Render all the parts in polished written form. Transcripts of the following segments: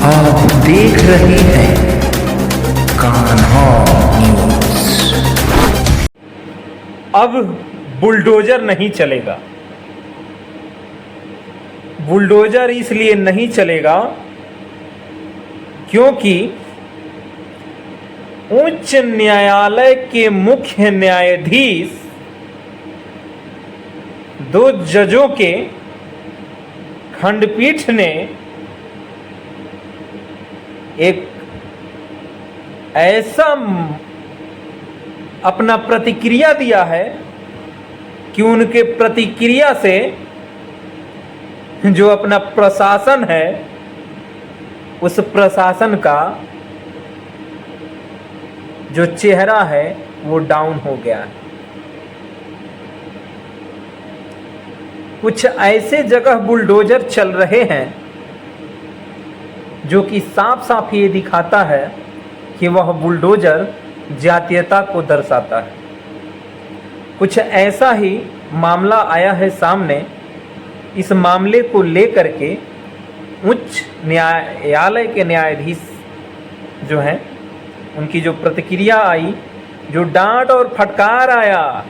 आप देख रहे हैं कान्हा न्यूज। अब बुलडोजर नहीं चलेगा। बुलडोजर इसलिए नहीं चलेगा क्योंकि उच्च न्यायालय के मुख्य न्यायाधीश 2 जजों के खंडपीठ ने एक ऐसा अपना प्रतिक्रिया दिया है कि उनके प्रतिक्रिया से जो अपना प्रशासन है उस प्रशासन का जो चेहरा है वो डाउन हो गया है। कुछ ऐसे जगह बुलडोजर चल रहे हैं जो कि साफ साफ ये दिखाता है कि वह बुलडोजर जातीयता को दर्शाता है। कुछ ऐसा ही मामला आया है सामने। इस मामले को लेकर के उच्च न्यायालय के न्यायाधीश जो हैं उनकी जो प्रतिक्रिया आई, जो डांट और फटकार आया,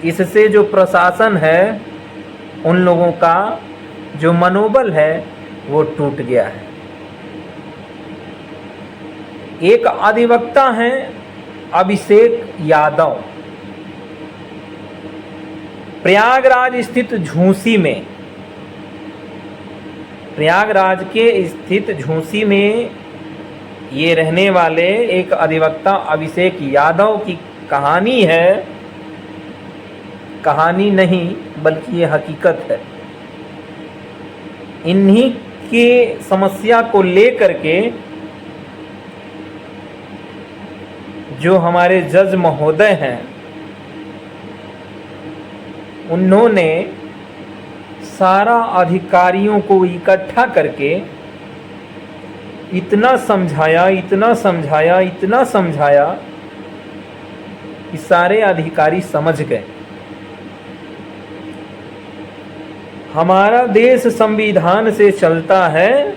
इससे जो प्रशासन है उन लोगों का जो मनोबल है वो टूट गया है। एक अधिवक्ता हैं अभिषेक यादव, प्रयागराज स्थित झूंसी में, प्रयागराज के स्थित झूंसी में ये रहने वाले एक अधिवक्ता अभिषेक यादव की कहानी है। कहानी नहीं बल्कि ये हकीकत है। इन्हीं के समस्या को लेकर के जो हमारे जज महोदय हैं उन्होंने सारा अधिकारियों को इकट्ठा करके इतना समझाया, इतना समझाया, इतना समझाया कि सारे अधिकारी समझ गए। हमारा देश संविधान से चलता है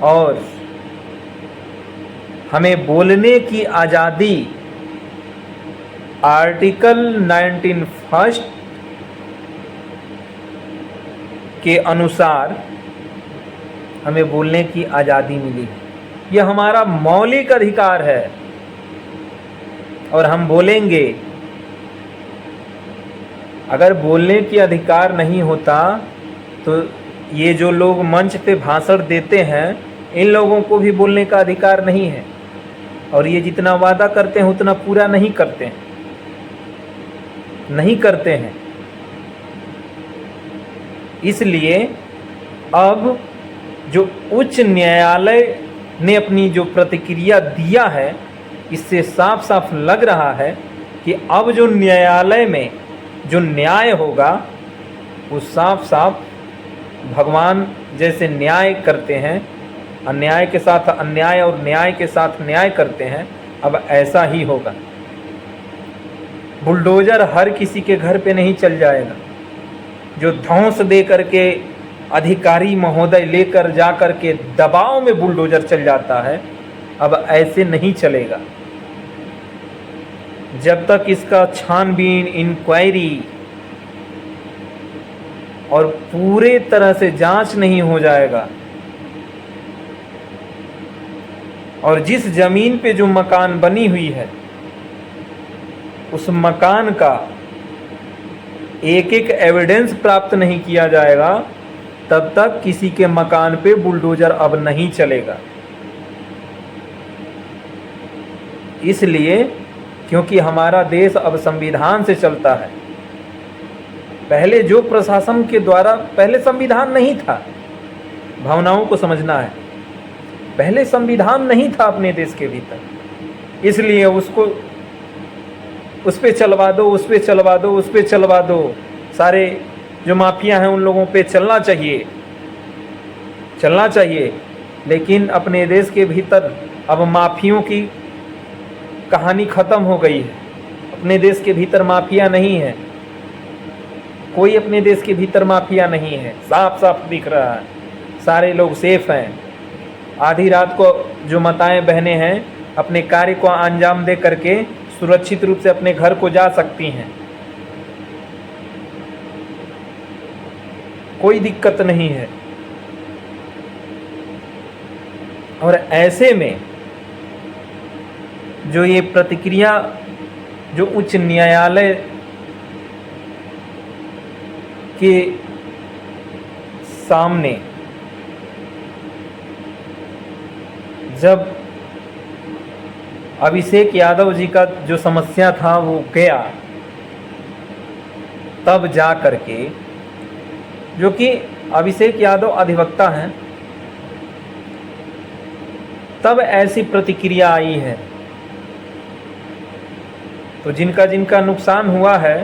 और हमें बोलने की आज़ादी आर्टिकल 19 फर्स्ट के अनुसार हमें बोलने की आज़ादी मिली है। यह हमारा मौलिक अधिकार है और हम बोलेंगे। अगर बोलने की अधिकार नहीं होता तो ये जो लोग मंच पे भाषण देते हैं इन लोगों को भी बोलने का अधिकार नहीं है और ये जितना वादा करते हैं उतना पूरा नहीं करते हैं, नहीं करते हैं। इसलिए अब जो उच्च न्यायालय ने अपनी जो प्रतिक्रिया दिया है इससे साफ साफ लग रहा है कि अब जो न्यायालय में जो न्याय होगा वो साफ साफ भगवान जैसे न्याय करते हैं, अन्याय के साथ अन्याय और न्याय के साथ न्याय करते हैं, अब ऐसा ही होगा। बुलडोजर हर किसी के घर पे नहीं चल जाएगा। जो धौंस दे करके अधिकारी महोदय लेकर जा कर के दबाव में बुलडोजर चल जाता है, अब ऐसे नहीं चलेगा। जब तक इसका छानबीन, इंक्वायरी और पूरे तरह से जांच नहीं हो जाएगा और जिस जमीन पे जो मकान बनी हुई है उस मकान का एक एक एविडेंस प्राप्त नहीं किया जाएगा, तब तक किसी के मकान पे बुलडोजर अब नहीं चलेगा। इसलिए क्योंकि हमारा देश अब संविधान से चलता है। पहले जो प्रशासन के द्वारा, पहले संविधान नहीं था, भावनाओं को समझना है। पहले संविधान नहीं था अपने देश के भीतर, इसलिए उसको उस पे चलवा दो, उस पे चलवा दो, उस पे चलवा दो। सारे जो माफिया हैं उन लोगों पे चलना चाहिए, चलना चाहिए। लेकिन अपने देश के भीतर अब माफियों की कहानी ख़त्म हो गई है। अपने देश के भीतर माफिया नहीं है, कोई अपने देश के भीतर माफिया नहीं है, साफ साफ दिख रहा है। सारे लोग सेफ हैं, आधी रात को जो माताएं बहनें हैं अपने कार्य को अंजाम दे करके सुरक्षित रूप से अपने घर को जा सकती हैं, कोई दिक्कत नहीं है। और ऐसे में जो ये प्रतिक्रिया जो उच्च न्यायालय के सामने जब अभिषेक यादव जी का जो समस्या था वो गया, तब जा करके, जो कि अभिषेक यादव अधिवक्ता हैं, तब ऐसी प्रतिक्रिया आई है। तो जिनका जिनका नुकसान हुआ है